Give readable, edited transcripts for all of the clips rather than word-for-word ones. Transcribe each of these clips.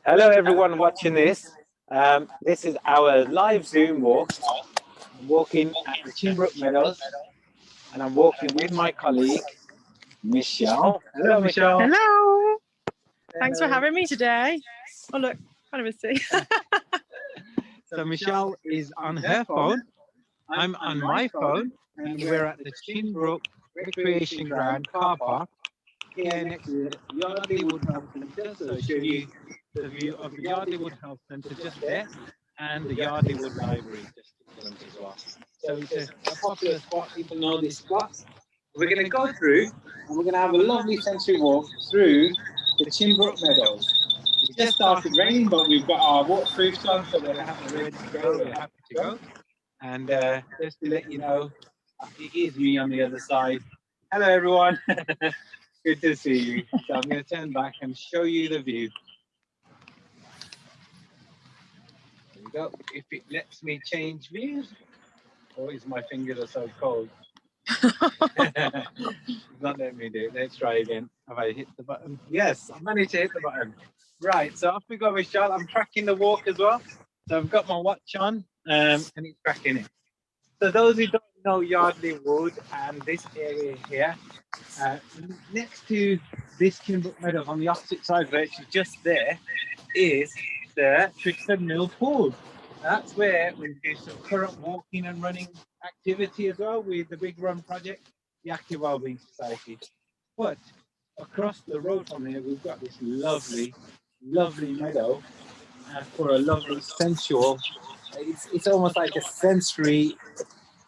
Hello, everyone watching this. This is our live Zoom walk. I'm walking at the Chinn Brook Meadows, and I'm walking with my colleague, Michelle. Hello, Michelle. Hello. Thanks for Hello. having me today. Oh look, can't even see. So Michelle is on her phone. I'm on my phone, and we're at the Chinn Brook Recreation Ground car park here next to the Yardley Wood Health Centre. So I'll show you the view of the Yardley Wood Health Centre just there, and the Yardley Wood Library just in front as well. So it's a popular spot. People know this spot. We're going to go through, and we're going to have a lovely sensory walk through the Chinn Brook Meadows. It just started raining, but we've got our waterproofs on, so we're ready to go. We're happy to go. And just to let you know, it is me on the other side. Hello, everyone. Good to see you. So I'm going to turn back and show you the view. There we go. If it lets me change views, or is my fingers are so cold? It's not letting me do it. Let's try again. Have I hit the button? Yes, I managed to hit the button. Right, so off we go, Michelle. I'm tracking the walk as well. So I've got my watch on, and it's tracking it. So those who don't know Yardley Wood and this area here, next to this Chinn Brook Meadows on the opposite side, virtually just there, is the Trixton Mill Pool. That's where we do some current walking and running activity as well with the Big Run Project, the Active Wellbeing Society. But across the road from here, we've got this lovely, lovely meadow for a lovely sensual. It's almost like a sensory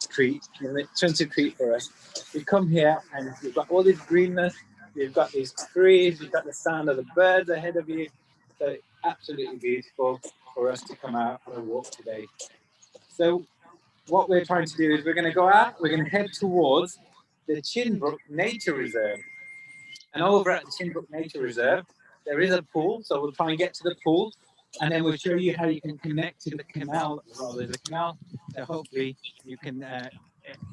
treat, sensory treat for us. We come here and we've got all this greenness, we've got these trees, you've got the sound of the birds ahead of you. So absolutely beautiful for us to come out for a walk today. So what we're trying to do is we're going to go out, we're going to head towards the Chinn Brook Nature Reserve. And over at the Chinn Brook Nature Reserve, there is a pool, so we'll try and get to the pool, and then we'll show you how you can connect to the canal as well. There's a canal, so hopefully you can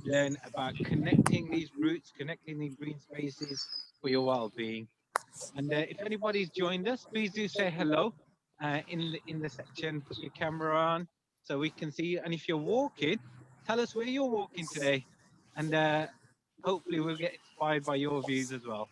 learn about connecting these routes, connecting these green spaces for your well-being. And if anybody's joined us, please do say hello in the section. Put your camera on so we can see you. And if you're walking, tell us where you're walking today, and hopefully we'll get inspired by your views as well.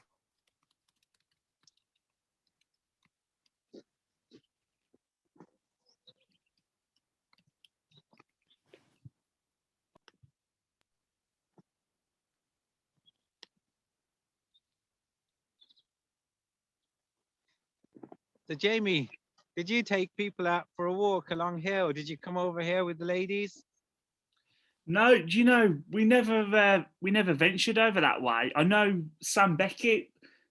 So Jamie, did you take people out for a walk along here, or did you come over here with the ladies? No, do you know we never ventured over that way. I know Sam Beckett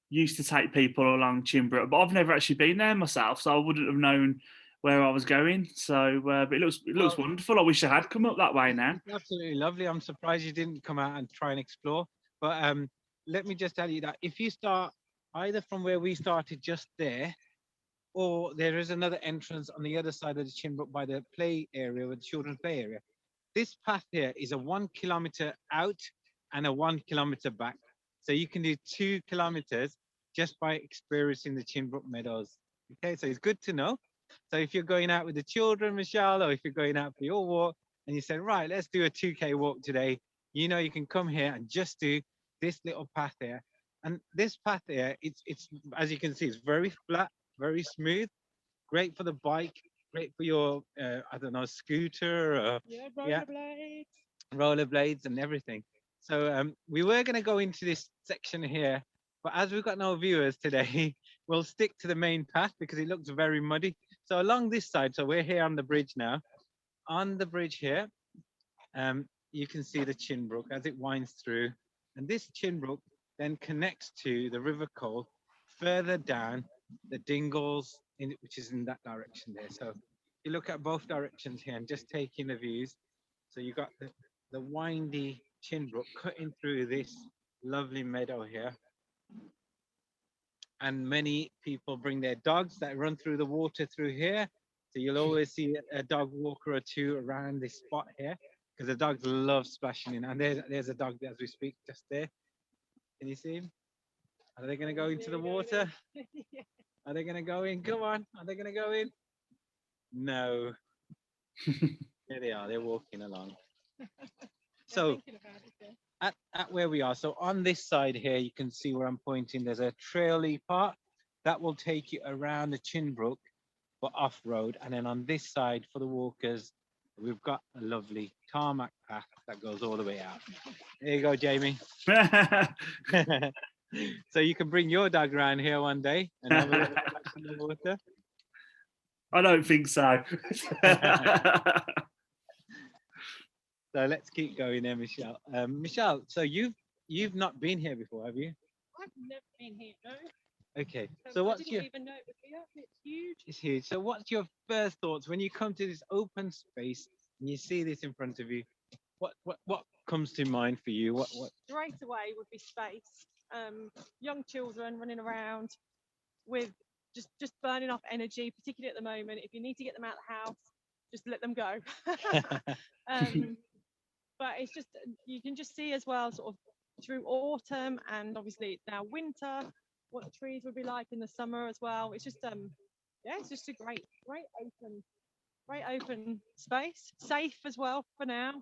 used to take people along Chinn Brook, but I've never actually been there myself, so I wouldn't have known where I was going. So, but it looks wonderful. I wish I had come up that way now. It's absolutely lovely. I'm surprised you didn't come out and try and explore. But let me just tell you that if you start either from where we started just there, or there is another entrance on the other side of the Chinn Brook by the play area, with the children's play area. This path here is a 1 kilometer out and a 1 kilometer back. So you can do 2 kilometers just by experiencing the Chinn Brook Meadows. Okay, so it's good to know. So if you're going out with the children, Michelle, or if you're going out for your walk and you say, right, let's do a 2K walk today, you know, you can come here and just do this little path here. And this path here, it's as you can see, it's very flat, very smooth, great for the bike, great for your, I don't know, scooter, rollerblades and everything. So we were going to go into this section here, but as we've got no viewers today, we'll stick to the main path because it looks very muddy. So along this side, so we're here on the bridge now. On the bridge here, you can see the Chinn Brook as it winds through. And this Chinn Brook then connects to the River Cole further down the Dingles, which is in that direction there. So you look at both directions here and just taking the views. So you got the windy Chinn Brook cutting through this lovely meadow here. And many people bring their dogs that run through the water through here. So you'll always see a dog walker or two around this spot here because the dogs love splashing in. And there's a dog as we speak just there. Can you see him? Are they going to go into the water? Are they going to go in? Come on. Are they going to go in? No. Here they are. They're walking along. So Thinking about it, yeah. at where we are, so on this side here, you can see where I'm pointing. There's a traily part that will take you around the Chinn Brook for off-road. And then on this side for the walkers, we've got a lovely tarmac path that goes all the way out. There you go, Jamie. So you can bring your dog around here one day and have a little splash in the water. I don't think so. So let's keep going there, Michelle. Michelle, so you've not been here before, have you? I've never been here, no. Okay. So I what's didn't your even know it would be up. It's huge. It's huge. So what's your first thoughts when you come to this open space and you see this in front of you? What comes to mind for you? What Straight away would be space. Young children running around with just burning off energy, particularly at the moment. If you need to get them out of the house, just let them go. But it's just, you can just see as well, sort of through autumn and obviously it's now winter, what the trees would be like in the summer as well. It's just yeah, it's just a great open space, safe as well for now,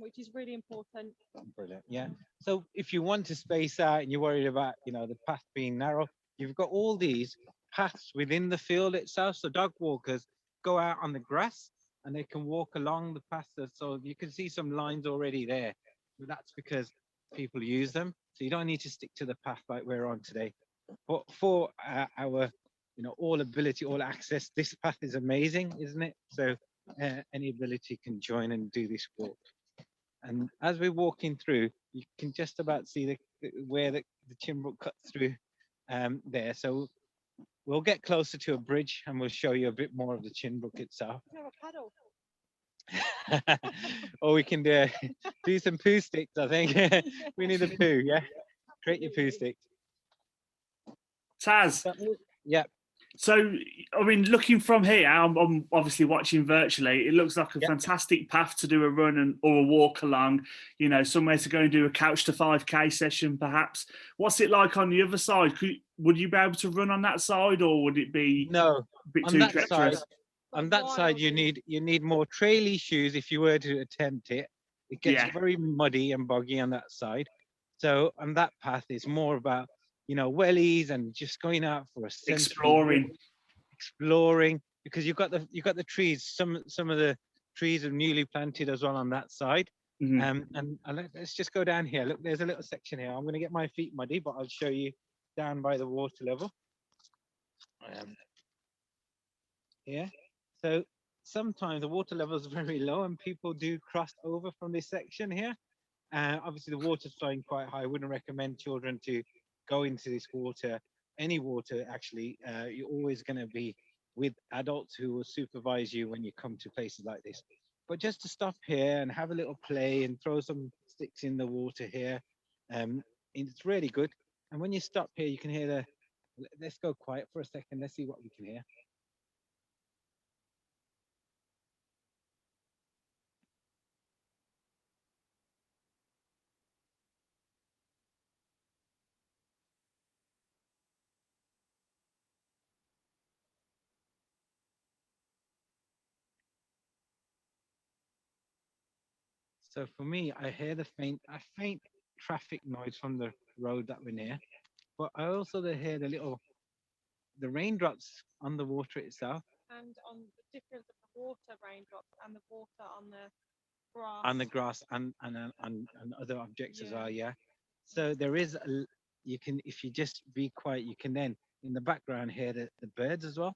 which is really important. Brilliant. Yeah. So if you want to space out and you're worried about, the path being narrow, you've got all these paths within the field itself. So dog walkers go out on the grass and they can walk along the paths. So you can see some lines already there. But that's because people use them. So you don't need to stick to the path like we're on today. But for our, all ability, all access, this path is amazing, isn't it? So any ability can join and do this walk. And as we're walking through, you can just about see where the Chinn Brook cuts through there. So we'll get closer to a bridge and we'll show you a bit more of the Chinn Brook itself. You have a paddle. Or we can do some poo sticks, I think. We need a poo, yeah? Create your poo sticks. Taz. Yeah. So, I mean, looking from here, I'm obviously watching virtually. It looks like a fantastic path to do a run or a walk along, somewhere to go and do a couch to 5K session, perhaps. What's it like on the other side? Would you be able to run on that side, or would it be a bit too treacherous? On that side, you need more traily shoes if you were to attempt it. It gets very muddy and boggy on that side. So on that path, it's more about wellies and just going out for a exploring, because you've got the trees. Some of the trees are newly planted as well on that side. And let's just go down here. Look, there's a little section here. I'm going to get my feet muddy, but I'll show you down by the water level. Yeah. So sometimes the water level is very low and people do cross over from this section here. Obviously the water's flowing quite high. I wouldn't recommend children to go into this water, any water actually. You're always going to be with adults who will supervise you when you come to places like this. But just to stop here and have a little play and throw some sticks in the water here, it's really good. And when you stop here, you can hear let's go quiet for a second. Let's see what we can hear. So for me, I hear a faint traffic noise from the road that we're near, but I also hear the raindrops on the water itself. And on the difference of the water raindrops and the water on the grass. On the grass and other objects as well, yeah. So there is if you just be quiet, you can then in the background hear the birds as well,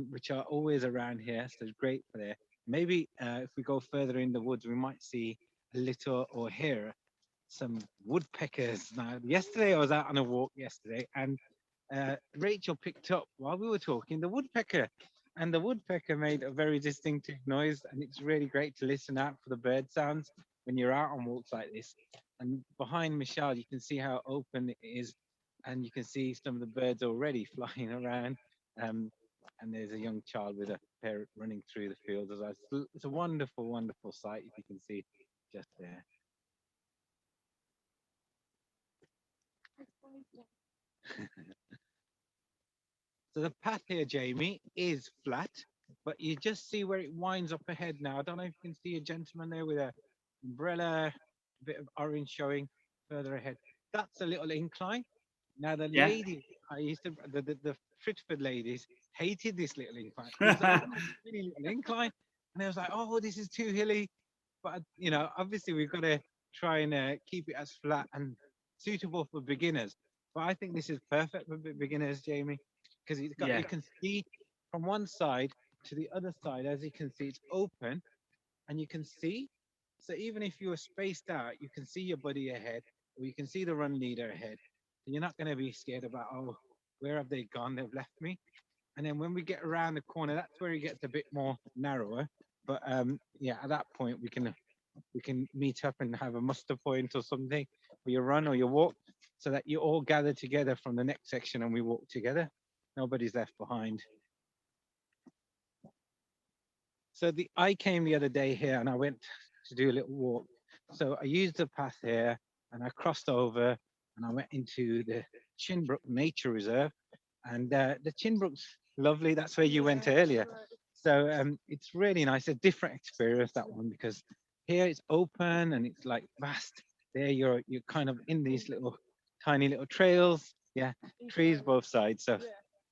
which are always around here. So it's great for there. Maybe if we go further in the woods, we might see a little or hear some woodpeckers. Now, yesterday I was out on a walk and Rachel picked up while we were talking the woodpecker, and the woodpecker made a very distinctive noise, and it's really great to listen out for the bird sounds when you're out on walks like this. And behind Michelle, you can see how open it is, and you can see some of the birds already flying around. And there's a young child with a parrot running through the fields as well. It's a wonderful, wonderful sight, if you can see just there. So the path here, Jamie, is flat, but you just see where it winds up ahead now. I don't know if you can see a gentleman there with a umbrella, a bit of orange showing further ahead. That's a little incline. Now the Yeah. lady, I used to the Fritford ladies hated this little incline. It was like, "Oh, this really little incline," and I was like, "Oh, this is too hilly." But obviously we've got to try and keep it as flat and suitable for beginners. But I think this is perfect for beginners, Jamie, because Yeah. you can see from one side to the other side. As you can see, it's open, and you can see. So even if you were spaced out, you can see your buddy ahead, or you can see the run leader ahead. So you're not going to be scared about, oh, where have they gone? They've left me. And then when we get around the corner, that's where it gets a bit more narrower. But yeah, at that point we can meet up and have a muster point or something, or you run or you walk, so that you all gather together from the next section and we walk together. Nobody's left behind. So I came the other day here and I went to do a little walk. So I used the path here and I crossed over and I went into the Chinn Brook Nature Reserve. And the Chinn Brook's lovely. That's where you went earlier. So it's really nice. A different experience, that one, because here it's open and it's like vast. There you're kind of in these little tiny little trails. Yeah, trees both sides. So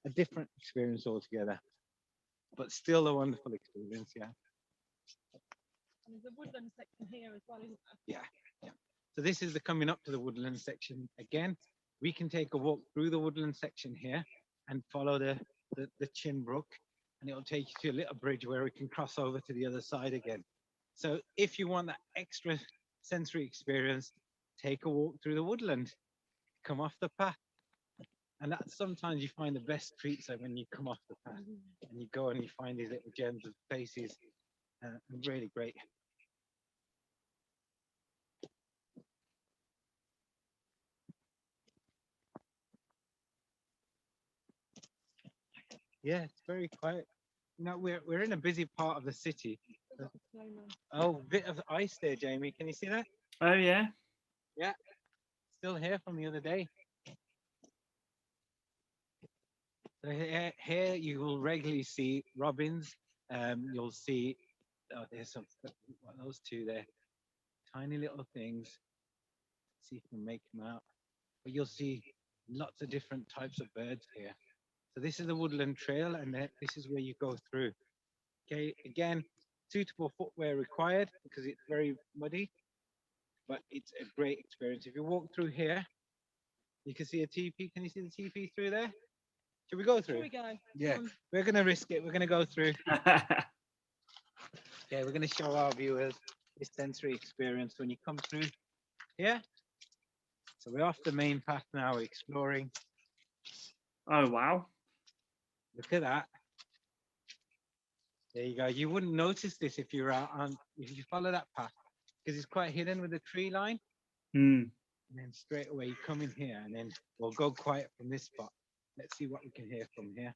a different experience altogether, but still a wonderful experience. Yeah. And there's a woodland section here as well, isn't there? Yeah. Yeah. So this is the coming up to the woodland section again. We can take a walk through the woodland section here and follow the Chinn Brook, and it'll take you to a little bridge where we can cross over to the other side again. So if you want that extra sensory experience, take a walk through the woodland, come off the path. And that's sometimes you find the best treats are when you come off the path and you go and you find these little gems of places. Really great. Yeah, it's very quiet. We're in a busy part of the city. Oh, bit of ice there, Jamie. Can you see that? Oh yeah. Yeah, still here from the other day. So here you will regularly see robins. You'll see, oh, there's those two there, tiny little things. See if we can make them out. But you'll see lots of different types of birds here. So this is the woodland trail, and this is where you go through. Okay, again, suitable footwear required because it's very muddy, but it's a great experience. If you walk through here, you can see a teepee. Can you see the teepee through there? Should we go through? Here we go. Yeah, we're going to risk it. We're going to go through. Yeah, we're going to show our viewers this sensory experience when you come through here. So we're off the main path now, we're exploring. Oh wow. Look at that. There you go. You wouldn't notice this if you were out on, if you follow that path, because it's quite hidden with the tree line. Hmm. And then straight away you come in here, and then we'll go quiet from this spot. Let's see what we can hear from here.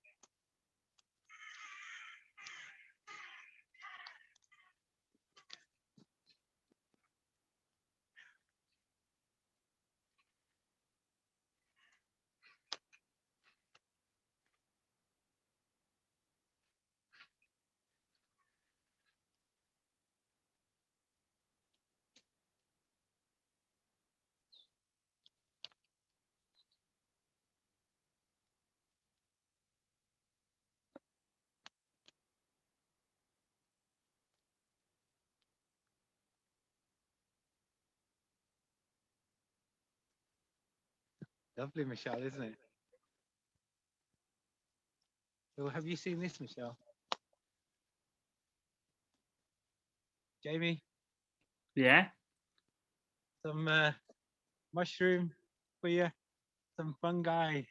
Lovely, Michelle, isn't it? So have you seen this, Michelle? Jamie, Yeah. some mushroom for you, some fungi.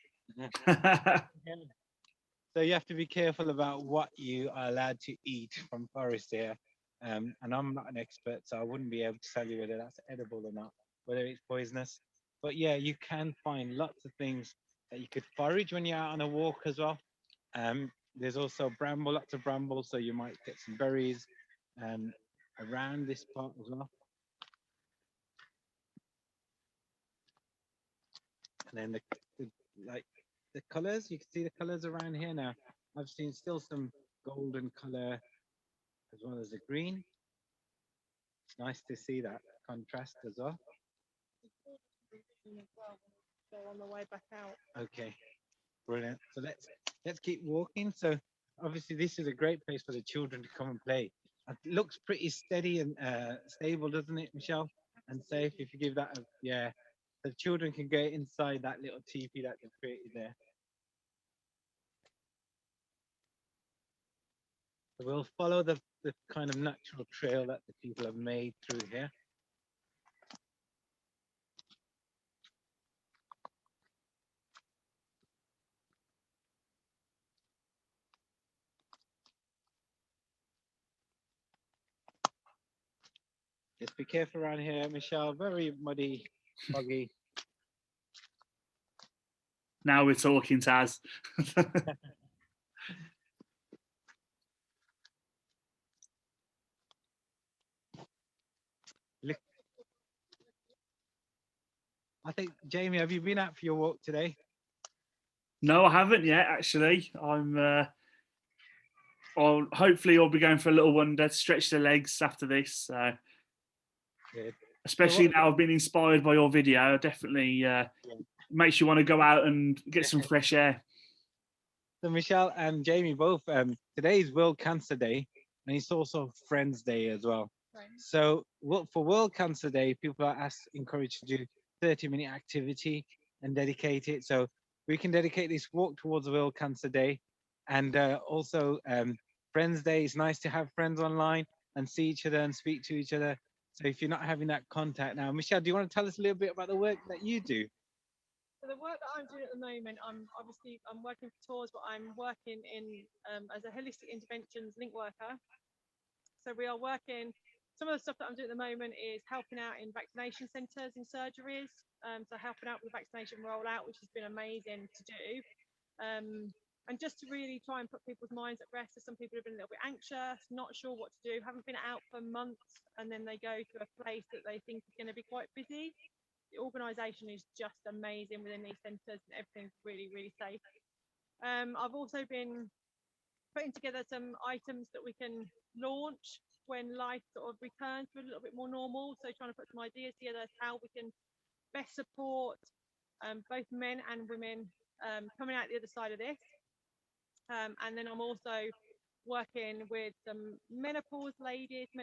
So you have to be careful about what you are allowed to eat from forest here. And I'm not an expert, so I wouldn't be able to tell you whether that's edible or not, whether it's poisonous. But yeah, you can find lots of things that you could forage when you're out on a walk as well. There's also bramble, lots of bramble, so you might get some berries around this part as well. And then like the colors. You can see the colors around here now. I've seen still some golden color as well as the green. It's nice to see that contrast as well. So on the way back out. Okay, brilliant. So let's keep walking. So obviously this is a great place for the children to come and play. It looks pretty steady and stable, doesn't it, Michelle? And safe. If you give that a yeah, the children can go inside that little teepee that they've created there. So we'll follow the kind of natural trail that the people have made through here. Just be careful around here, Michelle. Very muddy, foggy. Now we're talking, Taz. Look, I think Jamie, have you been out for your walk today? No, I haven't yet. Actually, hopefully I'll be going for a little wander to stretch the legs after this. So, Good. especially now I've been inspired by your video. Definitely makes you want to go out and get some fresh air. So Michelle and Jamie both. Today is World Cancer Day, and it's also Friends Day as well. Right. So for World Cancer Day, people are encouraged to do 30-minute activity and dedicate it. So we can dedicate this walk towards World Cancer Day, and also Friends Day. It's nice to have friends online and see each other and speak to each other. So if you're not having that contact now, Michelle, do you want to tell us a little bit about the work that you do? So the work that I'm doing at the moment, I'm working for TAWS, but I'm working in as a holistic interventions link worker. So we are working. Some of the stuff that I'm doing at the moment is helping out in vaccination centres and surgeries. So helping out with the vaccination rollout, which has been amazing to do. And just to really try and put people's minds at rest. So some people have been a little bit anxious, not sure what to do, haven't been out for months, and then they go to a place that they think is going to be quite busy. The organisation is just amazing within these centres, and everything's really, really safe. I've also been putting together some items that we can launch when life sort of returns to a little bit more normal. So trying to put some ideas together how we can best support both men and women coming out the other side of this. And then I'm also working with some menopause ladies who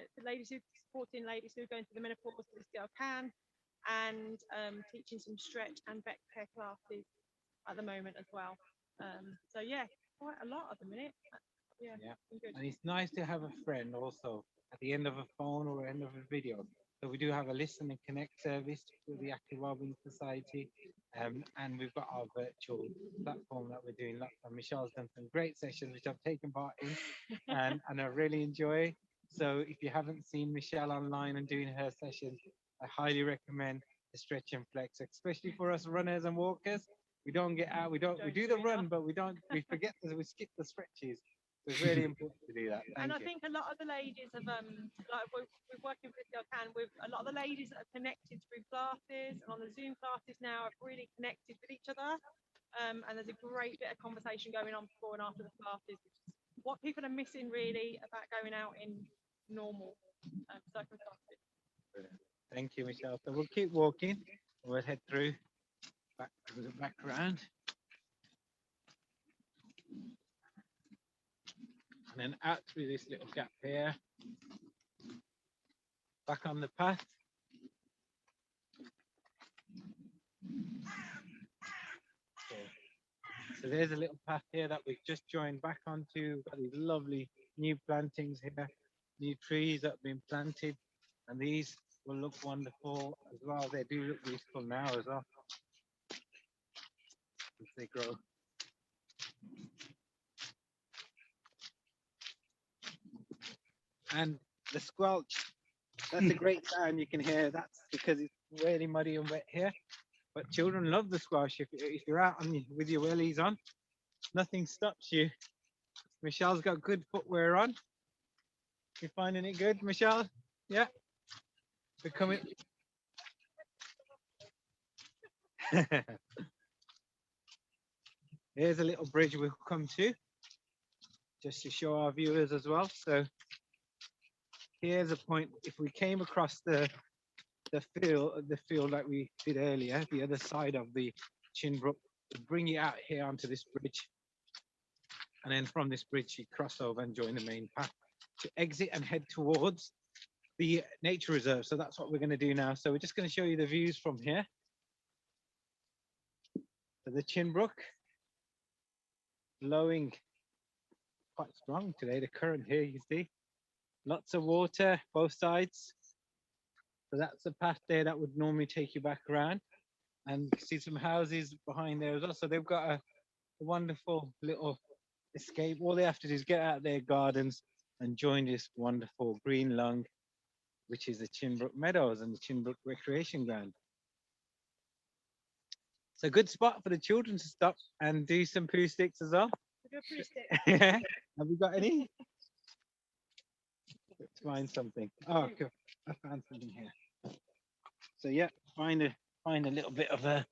supporting ladies who are going through the menopause as this girl can, and teaching some stretch and vet care classes at the moment as well. So yeah, quite a lot at the minute. Yeah. Good. And it's nice to have a friend also at the end of a phone or end of a video. So we do have a listen and connect service with the Active Wellbeing Society, and we've got our virtual platform that we're doing. And Michelle's done some great sessions which I've taken part in, and I really enjoy. So if you haven't seen Michelle online and doing her sessions, I highly recommend the stretch and flex, especially for us runners and walkers. We don't get out, we do the run, but we forget we skip the stretches. So it's really important to do that. And I think a lot of the ladies have like we're working with Girl Can with a lot of the ladies that are connected through classes and on the Zoom classes now have really connected with each other. And there's a great bit of conversation going on before and after the classes, which is what people are missing really about going out in normal circumstances. Thank you, Michelle. So we'll keep walking. We'll head through back around. And then out through this little gap here. Back on the path. So there's a little path here that we've just joined back onto. We've got these lovely new plantings here, new trees that have been planted, and these will look wonderful as well. They do look beautiful now as well as they grow. And the squelch, that's a great sound you can hear. That's because it's really muddy and wet here. But children love the squelch. If you're out with your wellies on, nothing stops you. Michelle's got good footwear on. You finding it good, Michelle? Yeah. Becoming. Here's a little bridge we'll come to, just to show our viewers as well. So here's a point. If we came across the field like we did earlier, the other side of the Chinn Brook, bring you out here onto this bridge, and then from this bridge you cross over and join the main path to exit and head towards the nature reserve. So that's what we're going to do now. So we're just going to show you the views from here. So the Chinn Brook flowing quite strong today. The current here, you see, lots of water both sides. So that's the path there that would normally take you back around, and you can see some houses behind there as well. So they've got a wonderful little escape. All they have to do is get out their gardens and join this wonderful green lung, which is the Chinn Brook Meadows and the Chinn Brook Recreation Ground. It's a good spot for the children to stop and do some poo sticks as well. Yeah. Have we got any? Let's find something. Oh, cool. I found something here. So yeah, find a little bit of a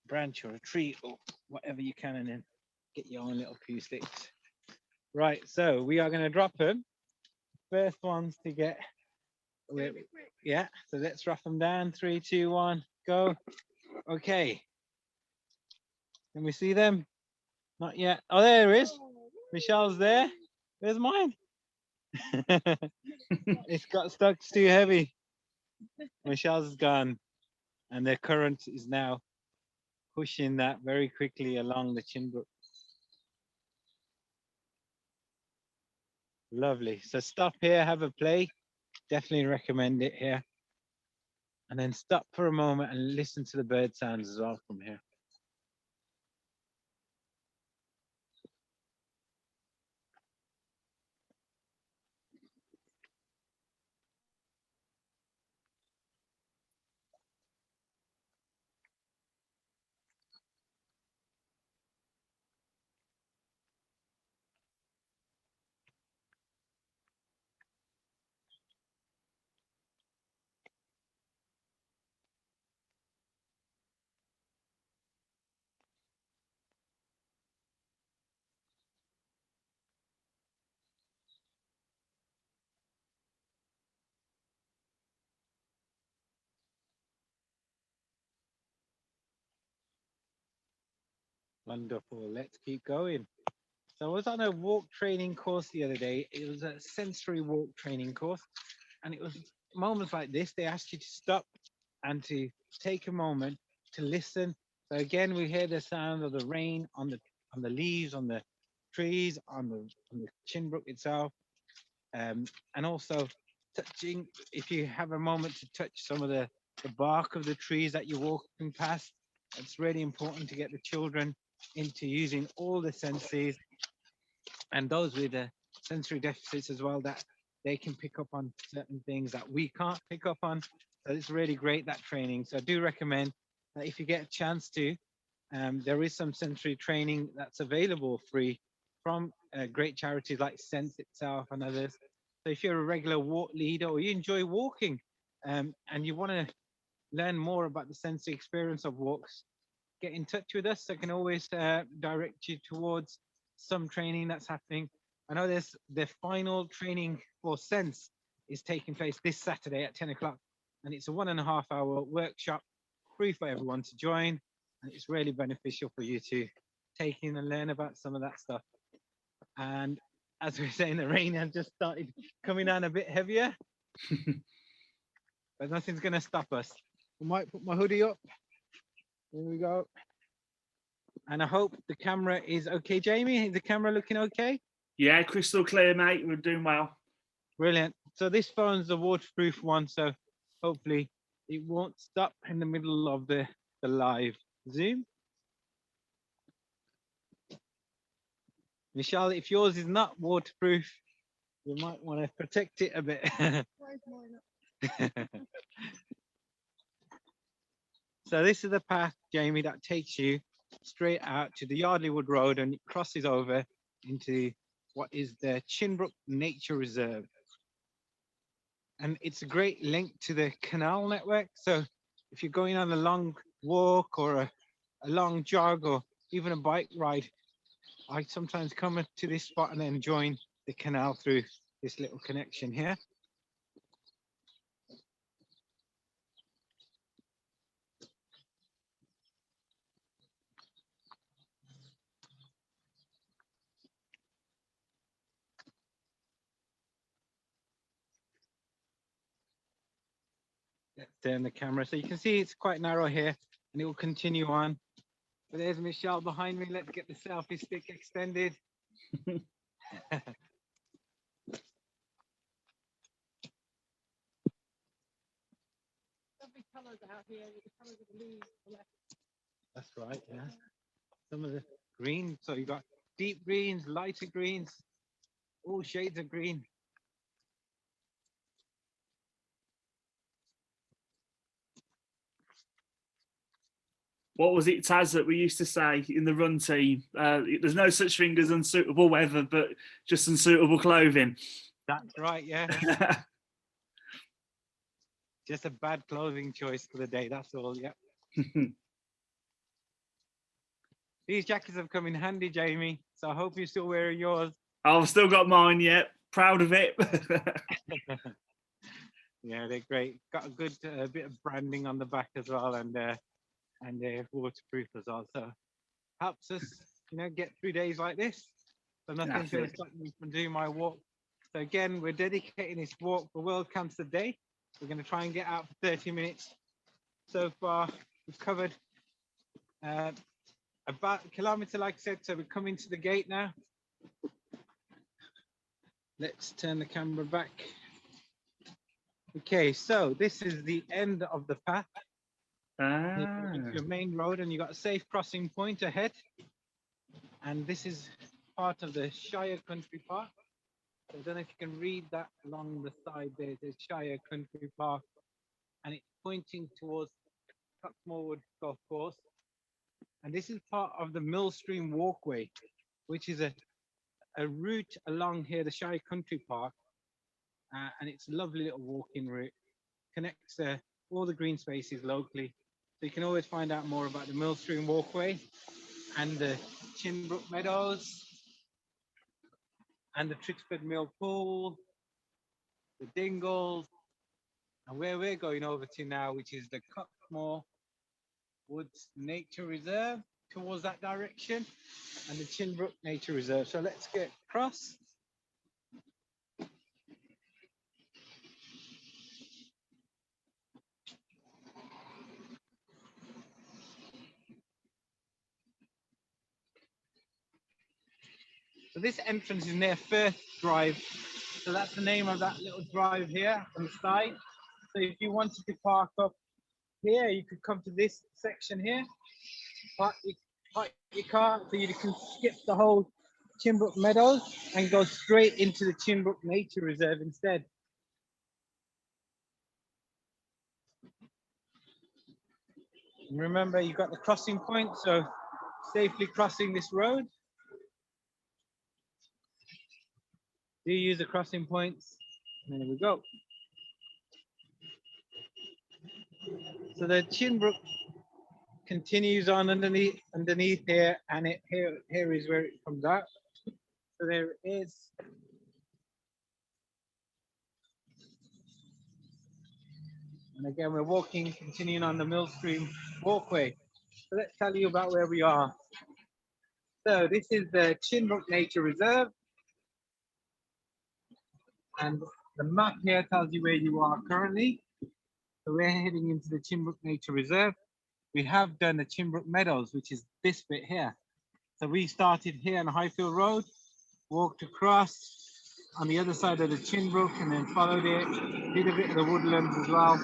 branch or a tree or whatever you can, and then get your own little poo sticks. Right, so we are going to drop them. First ones to get. Yeah, so let's drop them down. 3, 2, 1, go. Okay. Can we see them? Not yet. Oh, there it is. Michelle's there. Where's mine? It's got stuck. It's too heavy. Michelle's is gone, and the current is now pushing that very quickly along the Chinn Brook. Lovely. So stop here, have a play. Definitely recommend it here. And then stop for a moment and listen to the bird sounds as well from here. Wonderful. Let's keep going. So I was on a walk training course the other day. It was a sensory walk training course, and it was moments like this. They asked you to stop and to take a moment to listen. So again, we hear the sound of the rain on the leaves, on the trees, on the Chinn Brook itself, and also touching. If you have a moment to touch some of the bark of the trees that you're walking past, it's really important to get the children into using all the senses, and those with the sensory deficits as well, that they can pick up on certain things that we can't pick up on. So it's really great, that training. So I do recommend that if you get a chance to, there is some sensory training that's available free from great charities like Sense itself and others. So if you're a regular walk leader or you enjoy walking, and you want to learn more about the sensory experience of walks, get in touch with us. I can always direct you towards some training that's happening. I know there's the final training for Sense is taking place this Saturday at 10 o'clock, and it's a 1.5 hour workshop, free for everyone to join, and it's really beneficial for you to take in and learn about some of that stuff. And as we were saying, the rain has just started coming down a bit heavier, but nothing's going to stop us. I might put my hoodie up. Here we go. And I hope the camera is okay. Jamie, is the camera looking okay? Yeah, crystal clear, mate. We're doing well. Brilliant. So this phone's the waterproof one, so hopefully it won't stop in the middle of the live Zoom. Michelle, if yours is not waterproof, you might want to protect it a bit. So this is the path, Jamie, that takes you straight out to the Yardley Wood Road, and it crosses over into what is the Chinn Brook Nature Reserve. And it's a great link to the canal network. So if you're going on a long walk or a long jog, or even a bike ride, I sometimes come to this spot and then join the canal through this little connection here. Let's turn the camera so you can see it's quite narrow here, and it will continue on. But there's Michelle behind me. Let's get the selfie stick extended. Lovely colours out here with the colours of the leaves. That's right, yeah. Some of the green, so you got deep greens, lighter greens, all shades of green. What was it, Taz, that we used to say in the run team? There's no such thing as unsuitable weather, but just unsuitable clothing. That's right, yeah. Just a bad clothing choice for the day, that's all, yeah. These jackets have come in handy, Jamie, so I hope you're still wearing yours. I've still got mine yet. Proud of it. Yeah, they're great. Got a good bit of branding on the back as well, and they're waterproof as well. So helps us, get through days like this. So nothing's going to stop me from doing my walk. So again, we're dedicating this walk for World Cancer Day. We're going to try and get out for 30 minutes. So far, we've covered about a kilometre, like I said. So we're coming to the gate now. Let's turn the camera back. Okay, so this is the end of the path. Your main road, and you got a safe crossing point ahead. And this is part of the Shire Country Park. I don't know if you can read that along the side there. There's Shire Country Park, and it's pointing towards Coxmorewood Golf Course. And this is part of the Millstream Walkway, which is a route along here, the Shire Country Park. And it's a lovely little walking route. Connects all the green spaces locally. So you can always find out more about the Millstream Walkway and the Chinn Brook Meadows and the Trixford Mill Pool, the Dingles, and where we're going over to now, which is the Coxmore Woods Nature Reserve, towards that direction, and the Chinn Brook Nature Reserve. So let's get across. So this entrance is near Firth Drive. So that's the name of that little drive here on the side. So if you wanted to park up here, you could come to this section here, park your car, so you can skip the whole Chinn Brook Meadows and go straight into the Chinn Brook Nature Reserve instead. And remember, you've got the crossing point, so safely crossing this road. Do use the crossing points. And there we go. So the Chinn Brook continues on underneath here, and here is where it comes out. So there it is. And again, we're walking, continuing on the Millstream Walkway. So let's tell you about where we are. So this is the Chinn Brook Nature Reserve. And the map here tells you where you are currently. So we're heading into the Chinn Brook Nature Reserve. We have done the Chinn Brook Meadows, which is this bit here. So we started here on Highfield Road, walked across on the other side of the Chinn Brook, and then followed it, did a bit of the woodlands as well.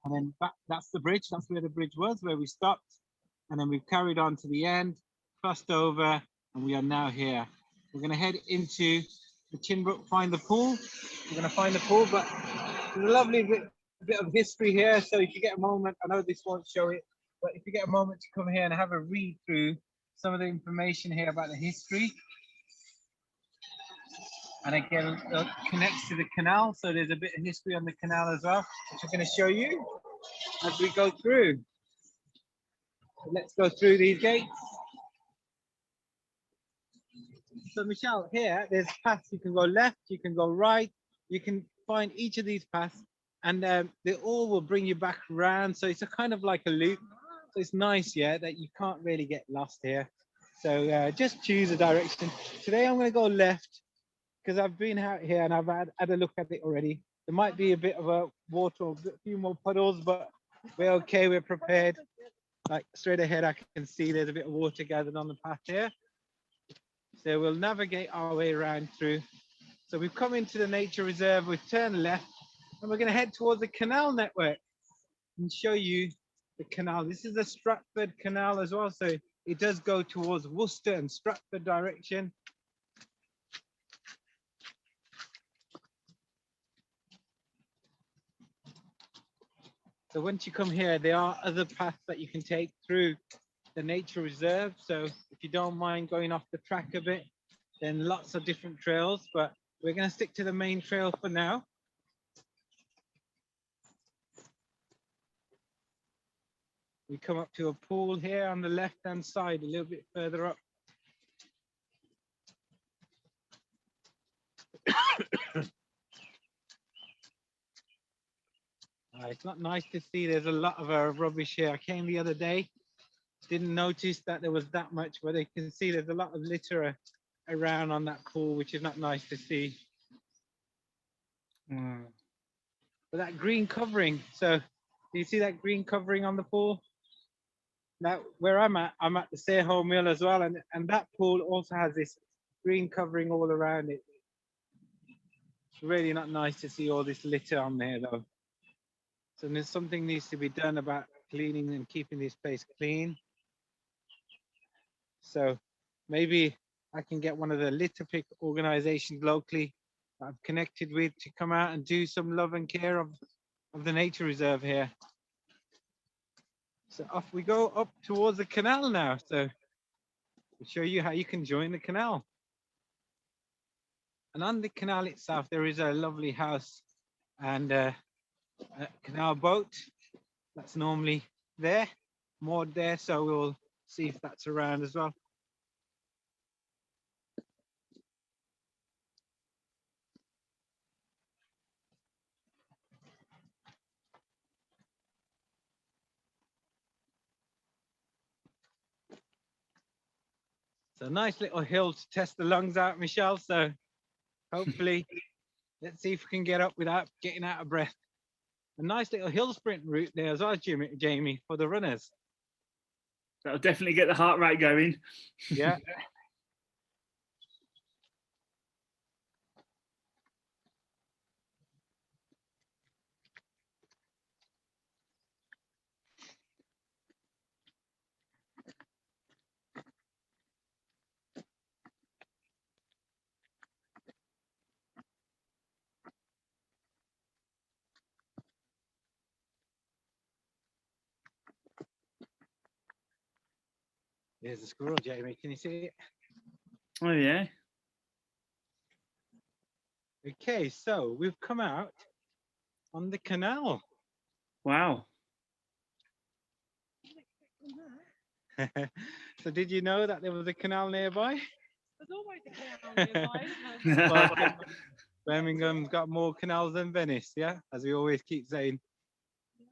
And then back, that's the bridge, that's where the bridge was, where we stopped. And then we've carried on to the end, crossed over, and we are now here. We're going to head into the Chinn Brook, find the pool. We're going to find the pool, but there's a lovely bit of history here. So if you get a moment, I know this won't show it, but if you get a moment to come here and have a read through some of the information here about the history. And again, it connects to the canal. So there's a bit of history on the canal as well, which I'm going to show you as we go through. So let's go through these gates. So Michelle, here there's paths. You can go left, you can go right. You can find each of these paths, and they all will bring you back around. So it's a kind of like a loop. So it's nice, yeah, that you can't really get lost here. So just choose a direction. Today I'm going to go left because I've been out here and I've had a look at it already. There might be a bit of a water, a few more puddles, but we're okay. We're prepared. Like straight ahead, I can see there's a bit of water gathered on the path here. So we'll navigate our way around through. So we've come into the nature reserve, we've turned left, and we're going to head towards the canal network and show you the canal. This is the Stratford Canal as well, so it does go towards Worcester and Stratford direction. So once you come here, there are other paths that you can take through the nature reserve. So if you don't mind going off the track a bit, then lots of different trails, but we're going to stick to the main trail for now. We come up to a pool here on the left-hand side, a little bit further up. It's not nice to see there's a lot of rubbish here. I came the other day, didn't notice that there was that much, but you can see there's a lot of litter around on that pool, which is not nice to see. But that green covering, so do you see that green covering on the pool? Now, where I'm at the Sayre Mill as well, and that pool also has this green covering all around it. It's really not nice to see all this litter on there, though. So there's something needs to be done about cleaning and keeping this place clean. So maybe I can get one of the litter pick organizations locally that I've connected with to come out and do some love and care of the nature reserve here. So off we go up towards the canal now. So I'll show you how you can join the canal. And on the canal itself, there is a lovely house and a canal boat that's normally there, moored there. So we'll see if that's around as well. So nice little hill to test the lungs out, Michelle. So hopefully, let's see if we can get up without getting out of breath. A nice little hill sprint route there as well, Jamie, for the runners. That'll definitely get the heart rate going. Yeah. There's a squirrel, Jamie. Can you see it? Oh, yeah. Okay, so we've come out on the canal. Wow. So did you know that there was a canal nearby? There's always a canal nearby, isn't there? Birmingham's got more canals than Venice, yeah, as we always keep saying.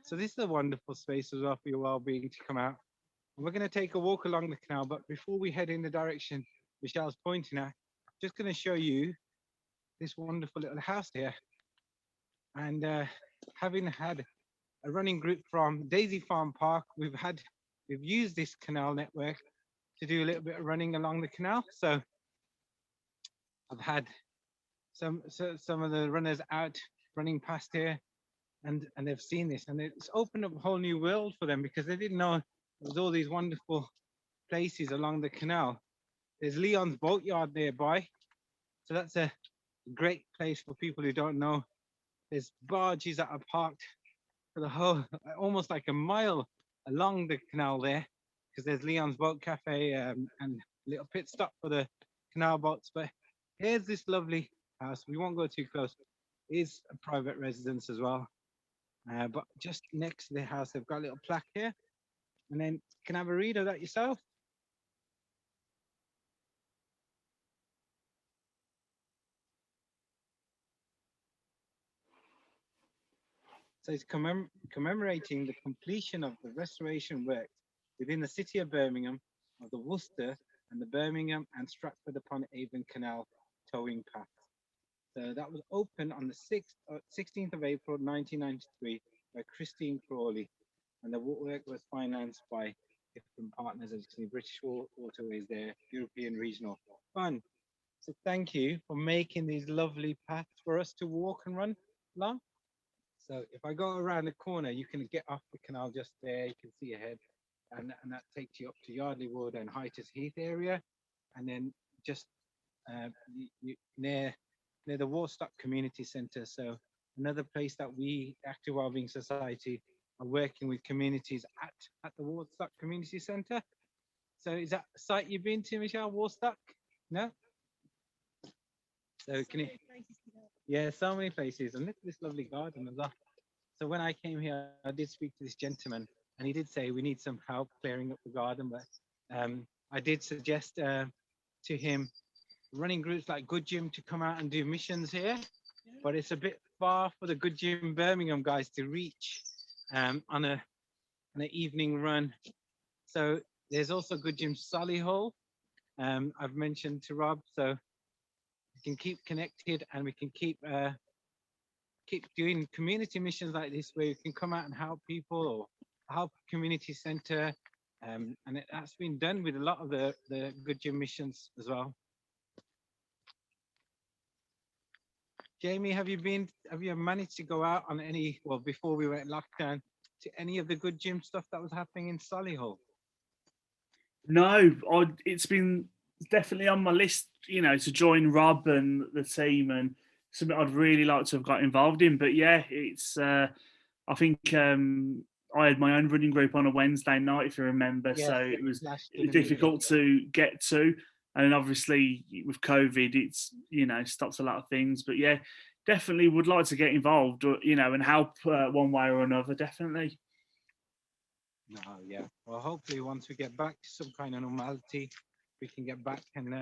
So this is a wonderful space as well for your well-being to come out. And we're going to take a walk along the canal, but before we head in the direction Michelle's pointing at, just going to show you this wonderful little house here. And having had a running group from Daisy Farm Park, we've used this canal network to do a little bit of running along the canal. So I've had some of the runners out running past here, and they've seen this, and it's opened up a whole new world for them because they didn't know there was all these wonderful places along the canal. There's Leon's Boatyard nearby, so that's a great place for people who don't know. There's barges that are parked for the whole, almost like a mile along the canal there, because there's Leon's Boat Cafe and a little pit stop for the canal boats. But here's this lovely house. We won't go too close. It is a private residence as well. But just next to the house, they've got a little plaque here. And then you can have a read of that yourself. So it's commemorating the completion of the restoration works within the city of Birmingham, of the Worcester and the Birmingham and Stratford upon Avon Canal towing path. So that was opened on the 16th of April 1993 by Christine Crawley, and the work was financed by different partners, as you see, British Waterways there, European Regional Fund. So thank you for making these lovely paths for us to walk and run along. So if I go around the corner, you can get off the canal just there, you can see ahead, and that takes you up to Yardley Wood and Hyters Heath area, and then just near the Warstock Community Centre. So another place that we, Active Wellbeing Society, are working with communities at the Warstock Community Centre. So is that a site you've been to, Michelle? Warstock? No? So can you? Yeah, so many places. And look at this lovely garden as well. So when I came here, I did speak to this gentleman, and he did say we need some help clearing up the garden. But I did suggest to him running groups like Good Gym to come out and do missions here, but it's a bit far for the Good Gym Birmingham guys to reach on an evening run. So there's also Good Gym Solihull. I've mentioned to Rob, so we can keep connected and we can keep doing community missions like this, where you can come out and help people or help community centre, and that's been done with a lot of the Good Gym missions as well. Jamie, have you managed to go out on any, well, before we went lockdown, to any of the Good Gym stuff that was happening in Solihull? No, it's been definitely on my list, to join Rob and the team, and something I'd really like to have got involved in. But yeah, it's I think I had my own running group on a Wednesday night, if you remember. Yes, so it was year, difficult to get to, and obviously with COVID, it's stops a lot of things. But yeah, definitely would like to get involved, and help one way or another. Definitely. No, yeah. Well, hopefully once we get back to some kind of normality, we can get back and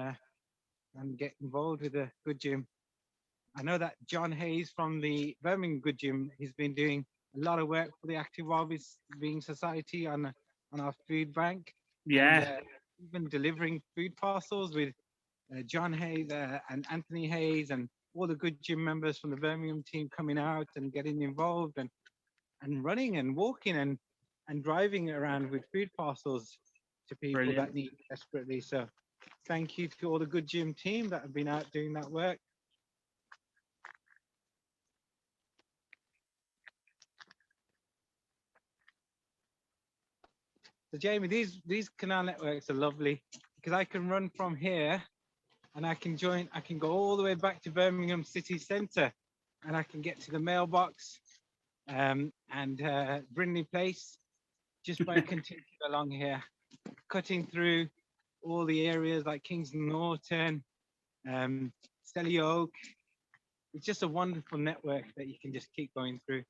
get involved with the Good Gym. I know that John Hayes from the Birmingham Good Gym, he's been doing a lot of work for the Active Wellbeing Society on our food bank. Yeah. And, even delivering food parcels with John Hayes and Anthony Hayes and all the Good Gym members from the Birmingham team coming out and getting involved and running and walking and driving around with food parcels to people Brilliant. that need desperately. So thank you to all the Good Gym team that have been out doing that work. So Jamie, these canal networks are lovely because I can run from here and I can go all the way back to Birmingham city centre, and I can get to the mailbox and Brindley Place just by continuing along here, cutting through all the areas like Kingston Norton, Selly Oak. It's just a wonderful network that you can just keep going through.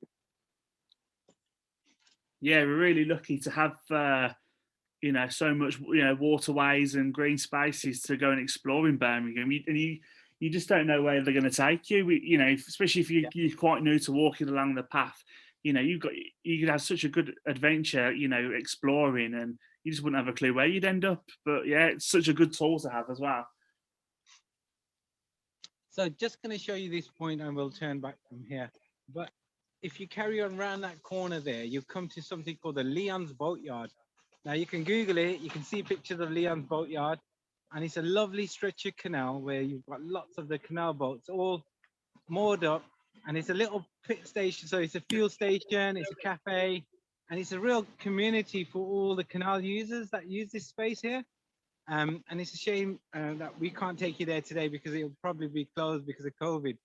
Yeah, we're really lucky to have so much waterways and green spaces to go and explore in Birmingham. You just don't know where they're going to take you. Especially if you're quite new to walking along the path. You could have such a good adventure, exploring, and you just wouldn't have a clue where you'd end up. But yeah, it's such a good tool to have as well. So just going to show you this point, and we'll turn back from here. But if you carry on around that corner there, you come to something called the Leon's Boatyard. Now you can Google it, you can see pictures of Leon's Boatyard, and it's a lovely stretch of canal where you've got lots of the canal boats all moored up, and it's a little pit station, so it's a fuel station, it's a cafe, and it's a real community for all the canal users that use this space here. And it's a shame that we can't take you there today because it'll probably be closed because of COVID.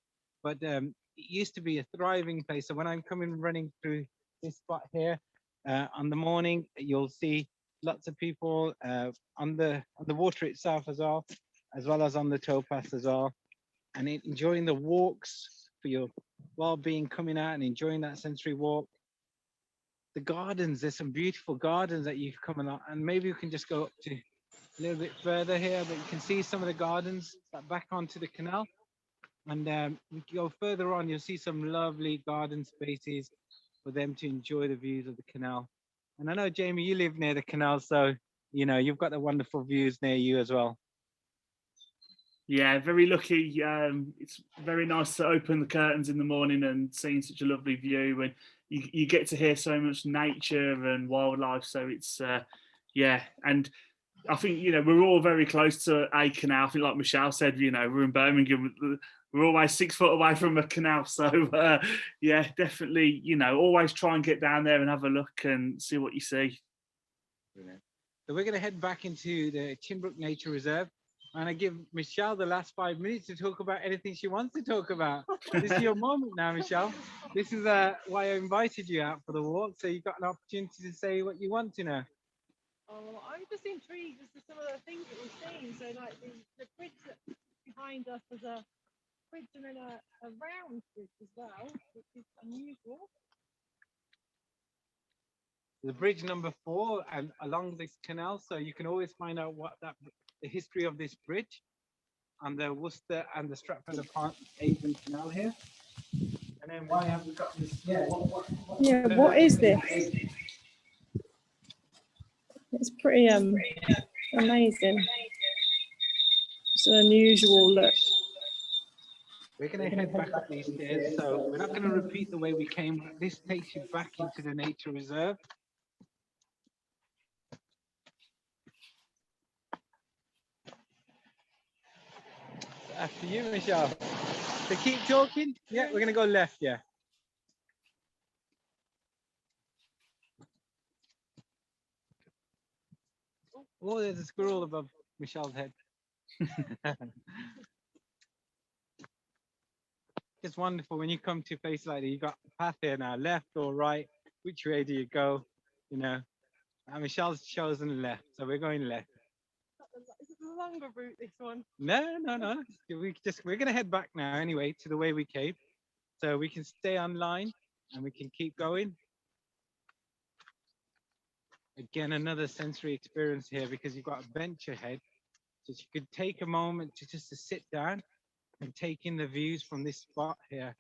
But it used to be a thriving place. So when I'm running through this spot here on the morning, you'll see lots of people on the water itself as well as on the towpath as well, and enjoying the walks for your well-being, coming out and enjoying that sensory walk. The gardens, there's some beautiful gardens that you can come and maybe you can just go up to a little bit further here, but you can see some of the gardens that back onto the canal. And we go further on, you'll see some lovely garden spaces for them to enjoy the views of the canal. And I know, Jamie, you live near the canal, so you know you've got the wonderful views near you as well. Yeah, very lucky. It's very nice to open the curtains in the morning and seeing such a lovely view, and you get to hear so much nature and wildlife. So it's yeah, and I think we're all very close to a canal. I think, like Michelle said, we're in Birmingham. We're always 6 foot away from a canal, so yeah, definitely. Always try and get down there and have a look and see what you see. Brilliant. So we're going to head back into the Chinn Brook Nature Reserve. And I give Michelle the last 5 minutes to talk about anything she wants to talk about. This is your moment now, Michelle. This is why I invited you out for the walk. So you've got an opportunity to say what you want to know. Oh, I'm just intrigued as to some of the things that we've seen. So like the bridge that's behind us is a bridge and then a round bridge as well, which is unusual. The bridge number 4 and along this canal. So you can always find out what the history of this bridge on the Worcester and the Stratford-upon Avon Canal here. And then why have we got this? Yeah, what is this? It's pretty amazing. It's an unusual look. We're going to head back up these stairs, so we're not going to repeat the way we came, but this takes you back into the nature reserve. After you, Michelle. So keep talking. Yeah, we're going to go left, yeah. Oh, there's a squirrel above Michelle's head. It's wonderful when you come to a place like that. You've got a path here now, left or right. Which way do you go? And Michelle's chosen left, so we're going left. Is it the longer route, this one? No. We're going to head back now anyway to the way we came. So we can stay online and we can keep going. Again, another sensory experience here because you've got a bench ahead. So you could take a moment to sit down and take in the views from this spot here.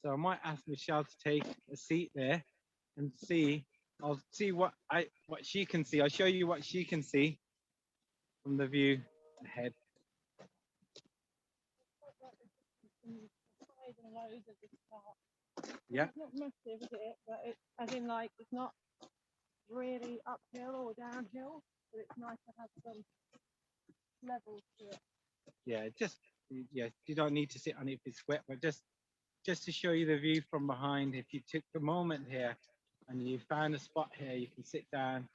So I might ask Michelle to take a seat there and see. I'll see what she can see. I'll show you what she can see from the view ahead. Yeah. It's not massive, is it? But as in, like, it's not really uphill or downhill, but it's nice to have some levels to it. Yeah, you don't need to sit on it if it's wet, but just to show you the view from behind. If you took a moment here and you found a spot here, you can sit down,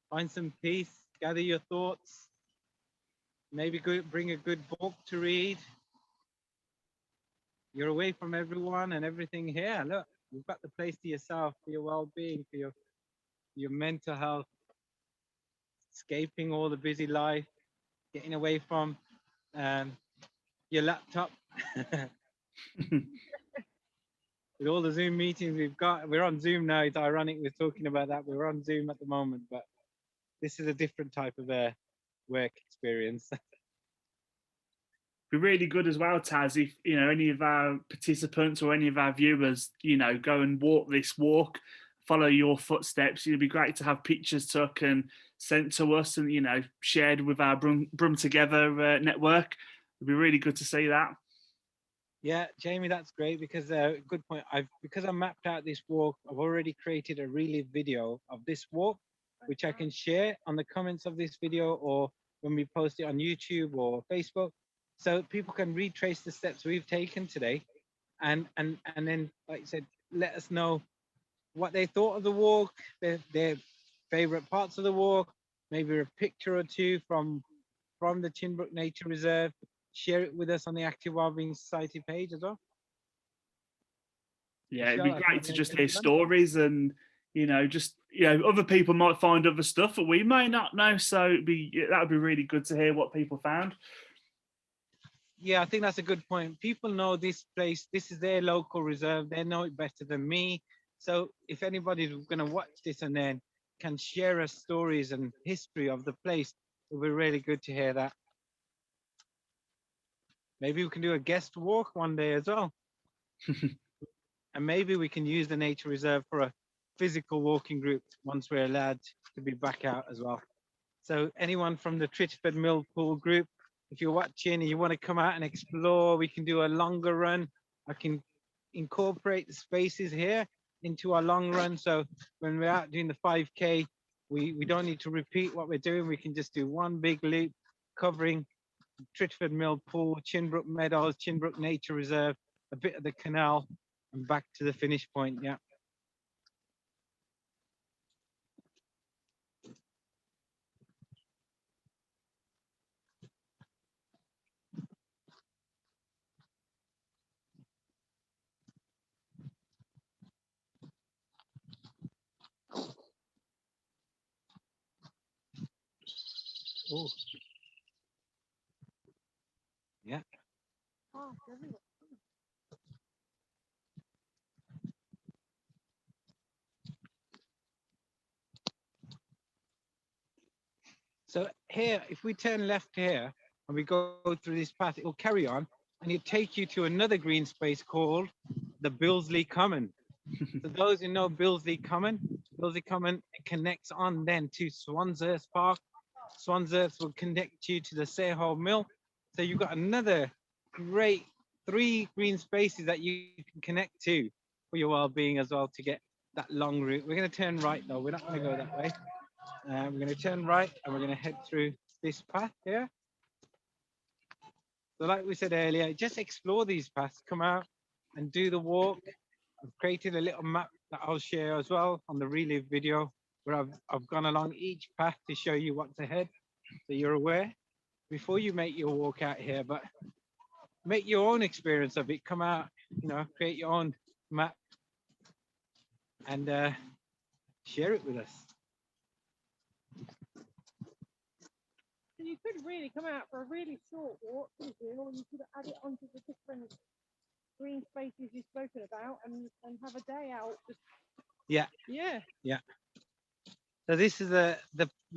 find some peace, gather your thoughts, maybe bring a good book to read. You're away from everyone and everything here. Look, you've got the place to yourself for your well-being, for your mental health, escaping all the busy life, getting away from your laptop. With all the Zoom meetings we're on Zoom now. It's ironic we're talking about that. We're on Zoom at the moment, but this is a different type of work experience. Be really good as well, Taz, if any of our participants or any of our viewers, go and walk this walk, follow your footsteps. It'd be great to have pictures took and sent to us and shared with our Brum Together network. It'd be really good to see that. Yeah, Jamie, that's great because good point. Because I mapped out this walk, I've already created a relive video of this walk, which I can share on the comments of this video or when we post it on YouTube or Facebook. So people can retrace the steps we've taken today, and then, like I said, let us know what they thought of the walk, their favorite parts of the walk, maybe a picture or two from the Chinn Brook Nature Reserve. Share it with us on the Active Wellbeing Society page as well. Yeah, it'd be great to just hear stories and other people might find other stuff that we may not know. So that would be really good to hear what people found. Yeah, I think that's a good point. People know this place, this is their local reserve. They know it better than me. So if anybody's going to watch this and then can share us stories and history of the place, it would be really good to hear that. Maybe we can do a guest walk one day as well. And maybe we can use the nature reserve for a physical walking group once we're allowed to be back out as well. So anyone from the Tritchford Mill Pool group, if you're watching and you want to come out and explore, we can do a longer run. I can incorporate the spaces here into our long run. So when we're out doing the 5K, we don't need to repeat what we're doing. We can just do one big loop covering Tritchford Mill Pool, Chinn Brook Meadows, Chinn Brook Nature Reserve, a bit of the canal, and back to the finish point. Yeah. Oh. Yeah. Oh, brilliant. So here, if we turn left here and we go through this path, it will carry on and it'll take you to another green space called the Billsley Common. So those who know Billsley Common connects on then to Swanshurst Park. Swanshurst will connect you to the Sayhole Mill. So you've got another great 3 green spaces that you can connect to for your well-being as well to get that long route. We're going to turn right though. We're not going to go that way. We're going to turn right and we're going to head through this path here. So like we said earlier, just explore these paths, come out and do the walk. I've created a little map that I'll share as well on the relive video where I've gone along each path to show you what's ahead so you're aware before you make your walk out here, but make your own experience of it. Come out, you know, create your own map and share it with us. You could really come out for a really short walk, couldn't you? Or you could add it onto the different green spaces you've spoken about and have a day out. Just... Yeah. Yeah. Yeah. So this is the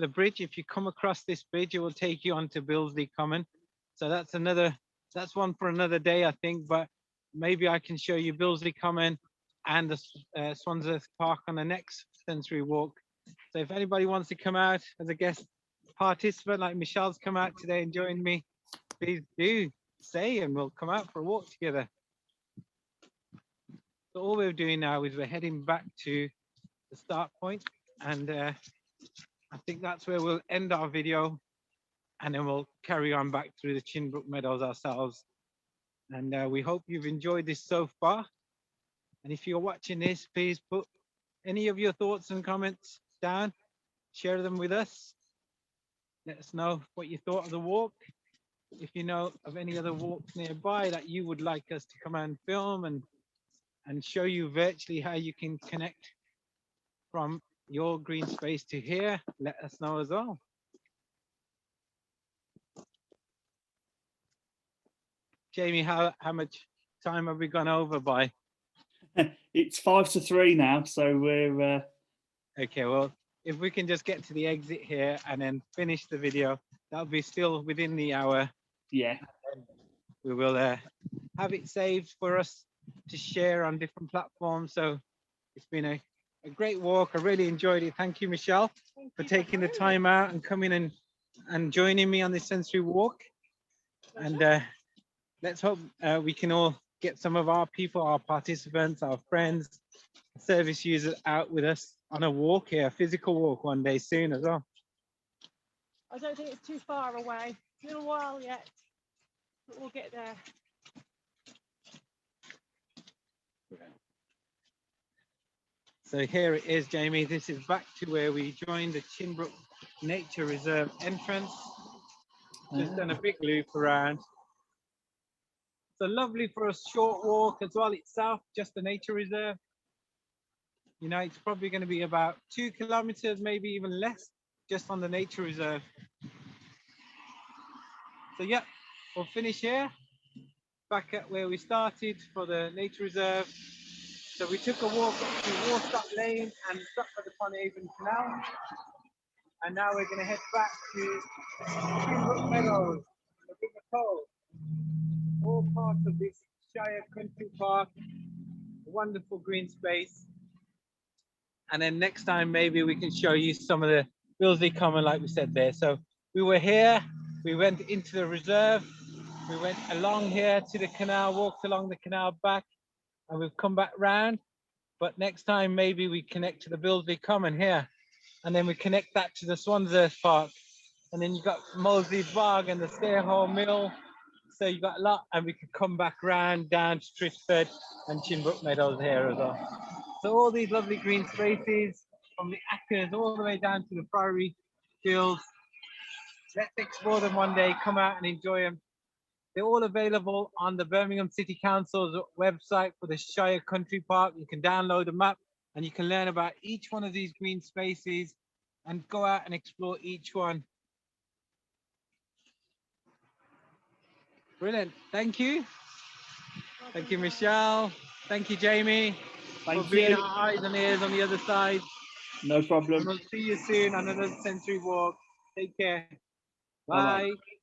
bridge. If you come across this bridge, it will take you onto Billsley Common. So that's one for another day, I think. But maybe I can show you Billsley Common and the Swanshurst Park on the next sensory walk. So if anybody wants to come out as a guest participant, like Michelle's come out today and joined me, please do say, and we'll come out for a walk together. So all we're doing now is we're heading back to the start point, and I think that's where we'll end our video, and then we'll carry on back through the Chinn Brook Meadows ourselves. And we hope you've enjoyed this so far. And if you're watching this, please put any of your thoughts and comments down, share them with us. Let us know what you thought of the walk. If you know of any other walks nearby that you would like us to come and film and show you virtually how you can connect from your green space to here, let us know as well. Jamie, how much time have we gone over by? It's 5 to 3 now, so we're okay. Well, if we can just get to the exit here and then finish the video, that'll be still within the hour. Yeah. We will have it saved for us to share on different platforms. So it's been a great walk. I really enjoyed it. Thank you, Michelle, for taking the time out and coming and joining me on this sensory walk. And let's hope we can all get some of our people, our participants, our friends, service users out with us on a walk here, a physical walk one day soon as well. I don't think it's too far away. It's a little while yet, but we'll get there. So here it is, Jamie. This is back to where we joined the Chinn Brook Nature Reserve entrance. Just done a big loop around. So lovely for a short walk as well itself, just the nature reserve. You know, it's probably going to be about 2 kilometers, maybe even less, just on the nature reserve. So yeah, we'll finish here, back at where we started for the nature reserve. So we took a walk up to Warstock Lane and Stratford-upon-Avon Canal. And now we're going to head back to Chinn Brook Meadows, the River Cove. All parts of this Shire Country Park, wonderful green space. And then next time, maybe we can show you some of the Billsley Common, like we said there. So we were here, we went into the reserve, we went along here to the canal, walked along the canal back, and we've come back round. But next time, maybe we connect to the Billsley Common here, and then we connect that to the Swansearth Park. And then you got Moseley Bog and the Stairhole Mill. So you got a lot, and we could come back round down to Trisford and Chinn Brook Meadows here as well. So all these lovely green spaces from the Ackers all the way down to the Priory Fields. Let's explore them one day, come out and enjoy them. They're all available on the Birmingham City Council's website for the Shire Country Park. You can download a map and you can learn about each one of these green spaces and go out and explore each one. Brilliant. Thank you. Thank you, Michelle. Thank you, Jamie, Thank for being you. our eyes and ears on the other side. No problem. And we'll see you soon on another Sensory Walk. Take care. Bye-bye. Bye.